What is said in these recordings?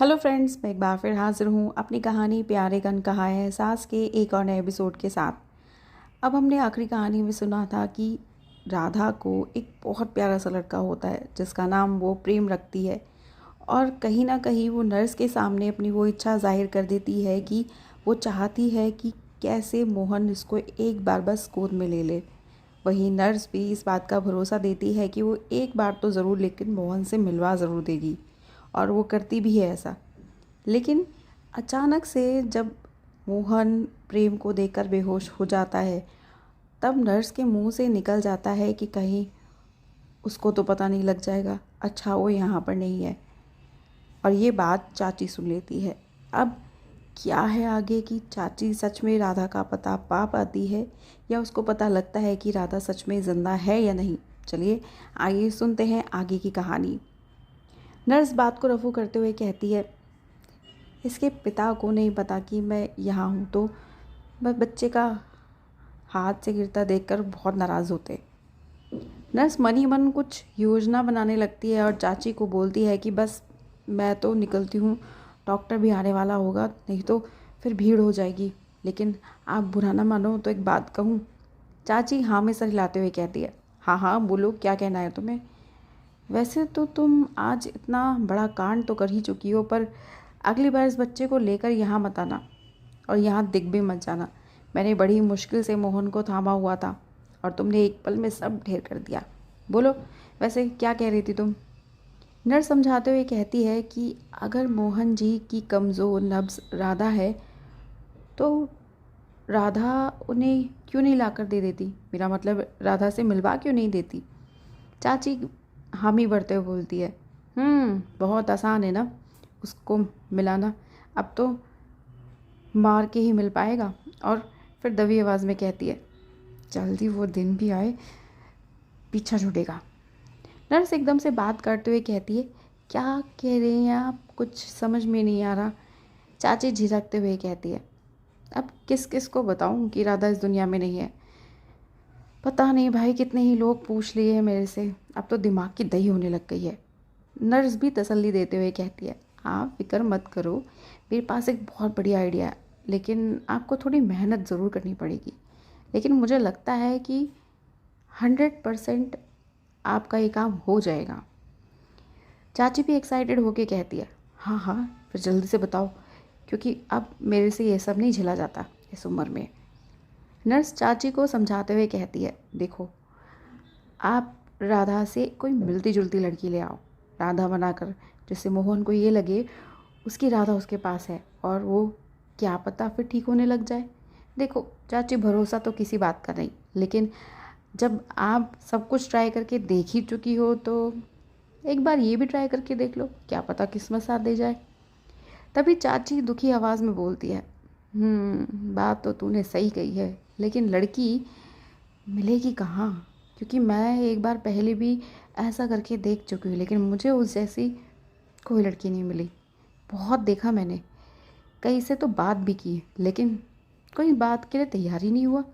Hello friends, मैं एक बार फिर हाज़िर हूँ अपनी कहानी प्यारे कन कहा है एहसास के एक और नए एपिसोड के साथ। अब हमने आखिरी कहानी में सुना था कि राधा को एक बहुत प्यारा सा लड़का होता है जिसका नाम वो प्रेम रखती है, और कहीं ना कहीं वो नर्स के सामने अपनी वो इच्छा जाहिर कर देती है कि वो चाहती है कि कैसे मोहन इसको एक बार बस गोद में ले ले। वहीं नर्स भी इस बात का भरोसा देती है कि वो एक बार तो ज़रूर लेकिन मोहन से मिलवा ज़रूर देगी, और वो करती भी है ऐसा। लेकिन अचानक से जब मोहन प्रेम को देखकर बेहोश हो जाता है, तब नर्स के मुंह से निकल जाता है कि कहीं उसको तो पता नहीं लग जाएगा, अच्छा वो यहाँ पर नहीं है। और ये बात चाची सुन लेती है। अब क्या है आगे कि चाची सच में राधा का पता पा पाती है या उसको पता लगता है कि राधा सच में जिंदा है या नहीं। चलिए आइए सुनते हैं आगे की कहानी। नर्स बात को रफू करते हुए कहती है, इसके पिता को नहीं पता कि मैं यहाँ हूँ तो वह बच्चे का हाथ से गिरता देखकर बहुत नाराज़ होते। नर्स मन ही मन कुछ योजना बनाने लगती है और चाची को बोलती है कि बस मैं तो निकलती हूँ, डॉक्टर भी आने वाला होगा, नहीं तो फिर भीड़ हो जाएगी। लेकिन आप बुरा ना मानो तो एक बात कहूँ। चाची हाँ में सर हिलाते हुए कहती है, हाँ हाँ बोलो, क्या कहना है तुम्हें। वैसे तो तुम आज इतना बड़ा कांड तो कर ही चुकी हो, पर अगली बार इस बच्चे को लेकर यहाँ मत आना और यहाँ दिख भी मत जाना। मैंने बड़ी मुश्किल से मोहन को थामा हुआ था और तुमने एक पल में सब ढेर कर दिया। बोलो, वैसे क्या कह रही थी तुम। नर्स समझाते हुए कहती है कि अगर मोहन जी की कमज़ोर नब्ज़ राधा है तो राधा उन्हें क्यों नहीं लाकर दे देती, मेरा मतलब राधा से मिलवा क्यों नहीं देती। चाची हामी भरते हुए बोलती है, बहुत आसान है ना उसको मिलाना, अब तो मार के ही मिल पाएगा। और फिर दबी आवाज़ में कहती है, जल्दी वो दिन भी आए, पीछा छूटेगा। नर्स एकदम से बात करते हुए कहती है, क्या कह रहे हैं आप, कुछ समझ में नहीं आ रहा। चाची झिझकते हुए कहती है, अब किस किस को बताऊं कि राधा इस दुनिया में नहीं है। पता नहीं भाई, कितने ही लोग पूछ लिए हैं मेरे से, अब तो दिमाग की दही होने लग गई है। नर्स भी तसल्ली देते हुए कहती है, आप फिक्र मत करो, मेरे पास एक बहुत बढ़िया आइडिया है, लेकिन आपको थोड़ी मेहनत ज़रूर करनी पड़ेगी। लेकिन मुझे लगता है कि 100% आपका ये काम हो जाएगा। चाची भी एक्साइटेड होके कहती है, हाँ हाँ फिर जल्दी से बताओ, क्योंकि अब मेरे से ये सब नहीं झेला जाता इस उम्र में। नर्स चाची को समझाते हुए कहती है, देखो आप राधा से कोई मिलती जुलती लड़की ले आओ, राधा बनाकर, जिससे मोहन को ये लगे उसकी राधा उसके पास है, और वो क्या पता फिर ठीक होने लग जाए। देखो चाची, भरोसा तो किसी बात का नहीं, लेकिन जब आप सब कुछ ट्राई करके देख ही चुकी हो तो एक बार ये भी ट्राई करके देख लो, क्या पता किस्मत साथ दे जाए। तभी चाची दुखी आवाज़ में बोलती है, बात तो तूने सही कही है, लेकिन लड़की मिलेगी कहाँ, क्योंकि मैं एक बार पहले भी ऐसा करके देख चुकी हूँ, लेकिन मुझे उस जैसी कोई लड़की नहीं मिली। बहुत देखा मैंने, कई से तो बात भी की, लेकिन कोई बात के लिए तैयार ही नहीं हुआ।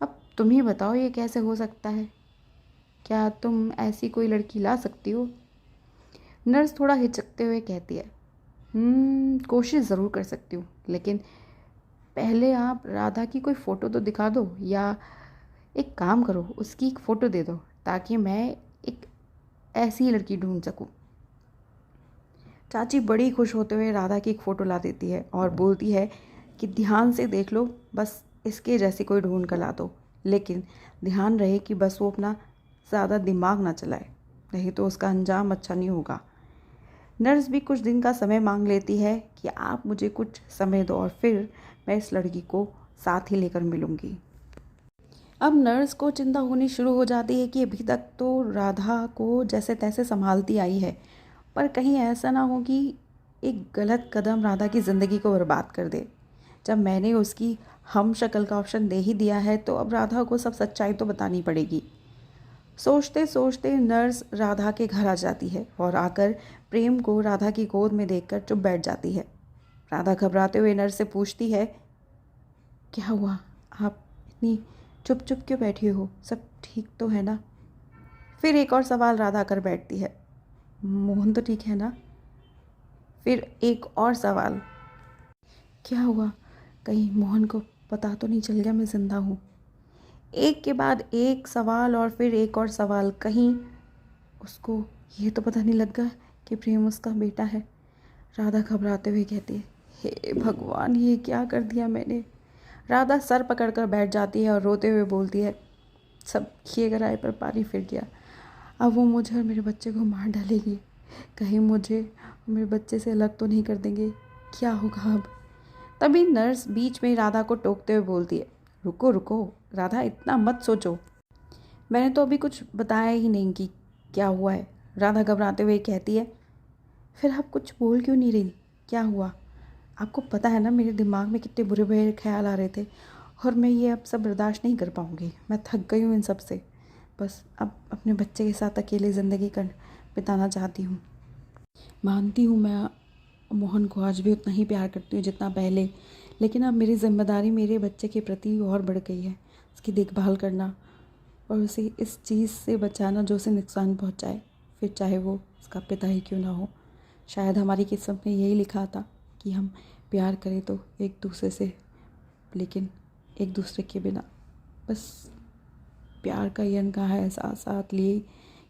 अब तुम ही बताओ ये कैसे हो सकता है, क्या तुम ऐसी कोई लड़की ला सकती हो। नर्स थोड़ा हिचकते हुए कहती है, कोशिश ज़रूर कर सकती हूँ, लेकिन पहले आप राधा की कोई फ़ोटो तो दिखा दो, या एक काम करो उसकी एक फ़ोटो दे दो, ताकि मैं एक ऐसी लड़की ढूंढ सकूँ। चाची बड़ी खुश होते हुए राधा की एक फ़ोटो ला देती है और बोलती है कि ध्यान से देख लो, बस इसके जैसी कोई ढूंढ कर ला दो, लेकिन ध्यान रहे कि बस वो अपना ज़्यादा दिमाग ना चलाए, नहीं तो उसका अंजाम अच्छा नहीं होगा। नर्स भी कुछ दिन का समय मांग लेती है कि आप मुझे कुछ समय दो और फिर मैं इस लड़की को साथ ही लेकर मिलूँगी। अब नर्स को चिंता होनी शुरू हो जाती है कि अभी तक तो राधा को जैसे तैसे संभालती आई है, पर कहीं ऐसा ना हो कि एक गलत कदम राधा की ज़िंदगी को बर्बाद कर दे। जब मैंने उसकी हम शक्ल का ऑप्शन दे ही दिया है तो अब राधा को सब सच्चाई तो बतानी पड़ेगी। सोचते सोचते नर्स राधा के घर आ जाती है और आकर प्रेम को राधा की गोद में देखकर चुप बैठ जाती है। राधा घबराते हुए नर्स से पूछती है, क्या हुआ, आप इतनी चुप चुप क्यों बैठी हो, सब ठीक तो है ना। फिर एक और सवाल राधा कर बैठती है, मोहन तो ठीक है ना। फिर एक और सवाल, क्या हुआ, कहीं मोहन को पता तो नहीं चल गया मैं ज़िंदा हूँ। एक के बाद एक सवाल और फिर एक और सवाल, कहीं उसको ये तो पता नहीं लग गया कि प्रेम उसका बेटा है। राधा घबराते हुए कहती है, हे भगवान, ये क्या कर दिया मैंने। राधा सर पकड़कर बैठ जाती है और रोते हुए बोलती है, सब किए गराए पर पानी फिर गया। अब वो मुझे और मेरे बच्चे को मार डालेगी। कहीं मुझे और मेरे बच्चे से अलग तो नहीं कर देंगे। क्या होगा अब। तभी नर्स बीच में राधा को टोकते हुए बोलती है, रुको रुको राधा, इतना मत सोचो, मैंने तो अभी कुछ बताया ही नहीं कि क्या हुआ है। राधा घबराते हुए कहती है, फिर आप कुछ बोल क्यों नहीं रही, क्या हुआ। आपको पता है ना मेरे दिमाग में कितने बुरे बुरे ख्याल आ रहे थे, और मैं ये अब सब बर्दाश्त नहीं कर पाऊँगी। मैं थक गई हूँ इन सब से। बस अब अपने बच्चे के साथ अकेले ज़िंदगी बिताना चाहती हूँ। मानती हूँ मैं मोहन को आज भी उतना ही प्यार करती हूँ जितना पहले, लेकिन अब मेरी जिम्मेदारी मेरे बच्चे के प्रति और बढ़ गई है। उसकी देखभाल करना और उसे इस चीज़ से बचाना जो उसे नुकसान पहुँचाए, फिर चाहे वो उसका पिता ही क्यों ना हो। शायद हमारी किस्मत में यही लिखा था कि हम प्यार करें तो एक दूसरे से, लेकिन एक दूसरे के बिना। बस प्यार का ये अनकहा एहसास लिए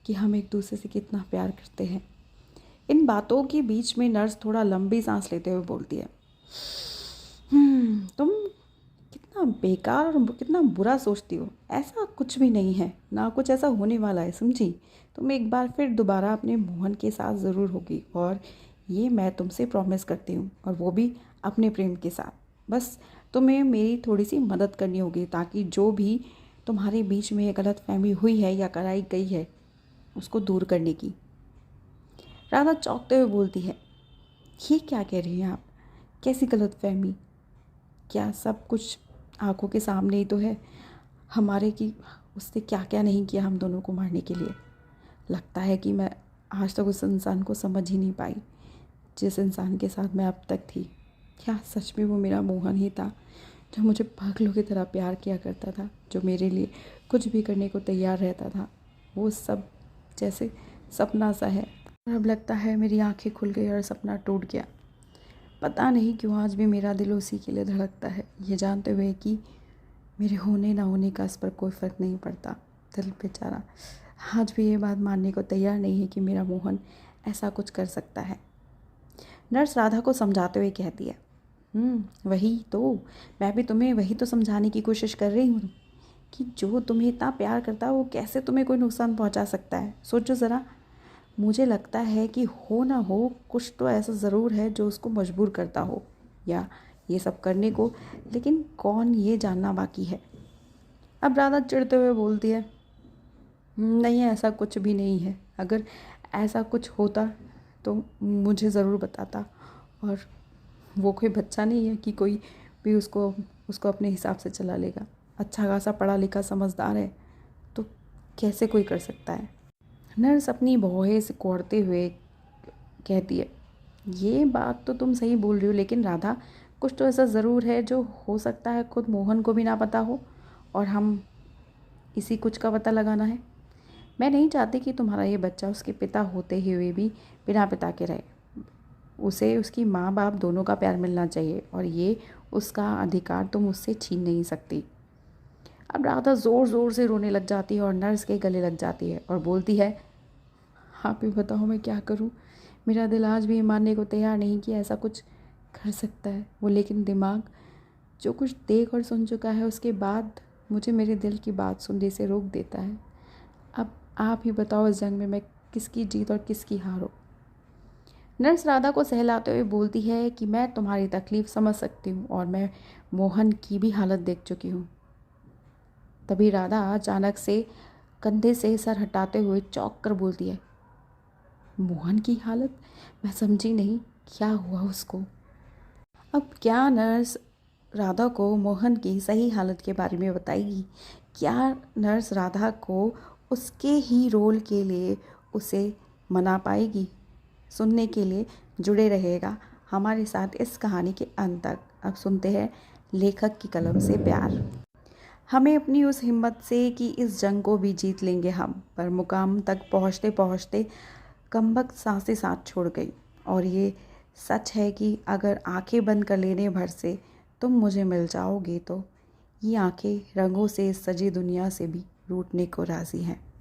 कि हम एक दूसरे से कितना प्यार करते हैं। इन बातों के बीच में नर्स थोड़ा लंबी सांस लेते हुए बोलती है, तुम कितना बेकार और कितना बुरा सोचती हो। ऐसा कुछ भी नहीं है, ना कुछ ऐसा होने वाला है, समझी। तुम एक बार फिर दोबारा अपने मोहन के साथ ज़रूर होगी, और ये मैं तुमसे प्रॉमिस करती हूँ, और वो भी अपने प्रेम के साथ। बस तुम्हें मेरी थोड़ी सी मदद करनी होगी, ताकि जो भी तुम्हारे बीच में गलतफहमी हुई है या कराई गई है उसको दूर करने की। राधा चौंकते हुए बोलती है, ये क्या कह रही हैं आप, कैसी गलतफहमी। क्या सब कुछ आंखों के सामने ही तो है हमारे कि उसने क्या क्या नहीं किया हम दोनों को मारने के लिए। लगता है कि मैं आज तक उस इंसान को समझ ही नहीं पाई जिस इंसान के साथ मैं अब तक थी। क्या सच में वो मेरा मोहन ही था, जो मुझे पागलों की तरह प्यार किया करता था, जो मेरे लिए कुछ भी करने को तैयार रहता था। वो सब जैसे सपना सा है, और अब लगता है मेरी आंखें खुल गई और सपना टूट गया। पता नहीं क्यों आज भी मेरा दिल उसी के लिए धड़कता है, ये जानते हुए कि मेरे होने ना होने का इस पर कोई फ़र्क नहीं पड़ता। दिल बेचारा आज भी ये बात मानने को तैयार नहीं है कि मेरा मोहन ऐसा कुछ कर सकता है। नर्स राधा को समझाते हुए कहती है, वही तो, मैं भी तुम्हें वही तो समझाने की कोशिश कर रही हूँ कि जो तुम्हें इतना प्यार करता है वो कैसे तुम्हें कोई नुकसान पहुँचा सकता है। सोचो ज़रा। मुझे लगता है कि हो ना हो कुछ तो ऐसा ज़रूर है जो उसको मजबूर करता हो या ये सब करने को, लेकिन कौन ये जानना बाकी है। अब राधा चिढ़ते हुए बोलती है, नहीं ऐसा कुछ भी नहीं है। अगर ऐसा कुछ होता तो मुझे ज़रूर बताता, और वो कोई बच्चा नहीं है कि कोई भी उसको उसको अपने हिसाब से चला लेगा। अच्छा खासा पढ़ा लिखा समझदार है, तो कैसे कोई कर सकता है। नर्स अपनी भौहें से कोड़ते हुए कहती है, ये बात तो तुम सही बोल रही हो, लेकिन राधा कुछ तो ऐसा ज़रूर है जो हो सकता है खुद मोहन को भी ना पता हो, और हम इसी कुछ का पता लगाना है। मैं नहीं चाहती कि तुम्हारा ये बच्चा उसके पिता होते हुए भी बिना पिता के रहे। उसे उसकी माँ बाप दोनों का प्यार मिलना चाहिए, और ये उसका अधिकार तुम उससे छीन नहीं सकती। अब राधा ज़ोर ज़ोर से रोने लग जाती है और नर्स के गले लग जाती है और बोलती है, आप ही बताओ मैं क्या करूं। मेरा दिल आज भी मानने को तैयार नहीं कि ऐसा कुछ कर सकता है वो, लेकिन दिमाग जो कुछ देख और सुन चुका है उसके बाद मुझे मेरे दिल की बात सुनने से रोक देता है। अब आप ही बताओ इस जंग में मैं किसकी जीत और किसकी हार हो। नर्स राधा को सहलाते हुए बोलती है कि मैं तुम्हारी तकलीफ़ समझ सकती हूँ, और मैं मोहन की भी हालत देख चुकी हूँ। तभी राधा अचानक से कंधे से सर हटाते हुए चौंक कर बोलती है, मोहन की हालत, मैं समझी नहीं, क्या हुआ उसको। अब क्या नर्स राधा को मोहन की सही हालत के बारे में बताएगी। क्या नर्स राधा को उसके ही रोल के लिए उसे मना पाएगी। सुनने के लिए जुड़े रहेगा हमारे साथ इस कहानी के अंत तक। अब सुनते हैं लेखक की कलम से प्यार। हमें अपनी उस हिम्मत से कि इस जंग को भी जीत लेंगे हम, पर मुकाम तक पहुँचते पहुँचते कमबख्त सांसें साथ छोड़ गई, और ये सच है कि अगर आंखें बंद कर लेने भर से तुम मुझे मिल जाओगे तो ये आंखें रंगों से सजी दुनिया से भी रूठने को राज़ी हैं।